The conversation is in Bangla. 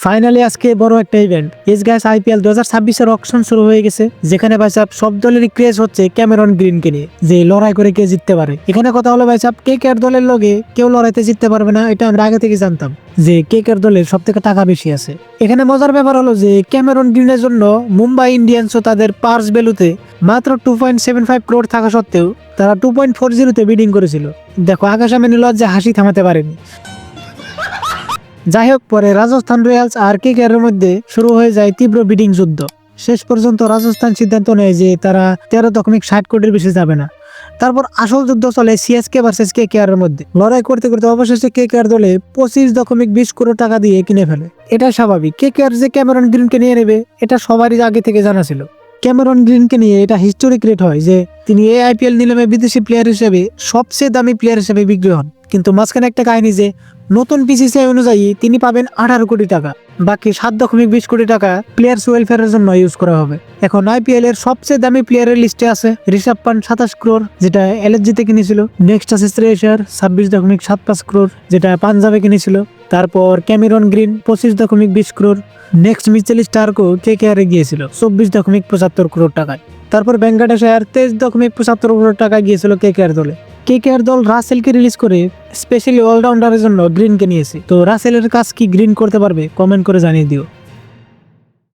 ফাইনালি আজকে বড় একটা ইভেন্ট এস গ্যাস আইপিএল 2026-এর অকশন শুরু হয়ে গেছে, যেখানে ভাই সাহেব সব দলেরই ক্রেজ হচ্ছে ক্যামেরন গ্রিনকে নিয়ে যে লড়াই করে কে জিততে পারে। এখানে কথা হলো ভাই সাহেব কে কেয়ার দলের লগে কেউ লড়াইতে জিততে পারবে না, এটা আমরা আগে থেকে জানতাম যে কে কেয়ার দলের সব থেকে টাকা বেশি আছে। এখানে মজার ব্যাপার হলো যে ক্যামেরন গ্রিনের জন্য মুম্বাই ইন্ডিয়ান্সও তাদের পার্স ভ্যালুতে মাত্র 2.75 ক্রোড় থাকা সত্ত্বেও তারা 2.40-তে বিডিং করেছিল। দেখো আকাশ আমিনী লজ্জা হাসি থামাতে পারেনি। যাই হোক, পরে রাজস্থান রয়্যালস আর কেকেআর এর মধ্যে শুরু হয়ে যায় তীব্র বিডিং যুদ্ধ। শেষ পর্যন্ত রাজস্থান সিদ্ধান্ত নেয় যে তারা 13.60 কোটির বেশি যাবে না। তারপর আসল যুদ্ধ চলে সিএসকে ভার্সেস কেকেআর এর মধ্যে। লড়াই করতে করতে অবশেষে কেকেআর দলে 25.20 কোটি টাকা দিয়ে কিনে ফেলে। এটা স্বাভাবিক, কেকেআর যে ক্যামেরন গ্রিনকে নিয়ে নেবে এটা সবারই আগে থেকে জানা ছিল। ক্যামেরন গ্রিনকে নিয়ে এটা হিস্টোরিক রেট হয় যে তিনি এই আইপিএল নিলামে বিদেশি প্লেয়ার হিসেবে সবচেয়ে দামি প্লেয়ার হিসেবে বিক্রি হন। কিন্তু মাঝখানে একটা কাহিনী যে নতুন বিসিসিআই অনুযায়ী তিনি পাবেন 18 কোটি টাকা, বাকি 7.20 কোটি টাকা প্লেয়ার্স ওয়েলফেয়ারের জন্য ইউজ করা হবে। এখন আইপিএল এর সবচেয়ে দামি প্লেয়ারের লিস্টে আছে ঋষভ পান্ট 27 ক্রোড়, যেটা এলএসজি তে কিনেছিল। নেক্সট আছে শ্রেয়সার 26.75 ক্রোড়, যেটা পাঞ্জাবে কিনেছিল। তারপর Cameron Green 25.20 crore. Next Mitchell স্টার্কও কেকেআর এ গিয়েছিল 24.75 ক্রোড় টাকায়। তারপর ভেঙ্কটেশ আয়ার 23.75 ক্রোড় টাকা গিয়েছিল কেকেআর দলে। কেকেআর দল রাসেলকে রিলিজ করে স্পেশালি অলরাউন্ডারের জন্য গ্রিনকে নিয়েছে। তো রাসেলের কাজ কি গ্রিন করতে পারবে? কমেন্ট করে জানিয়ে দিও।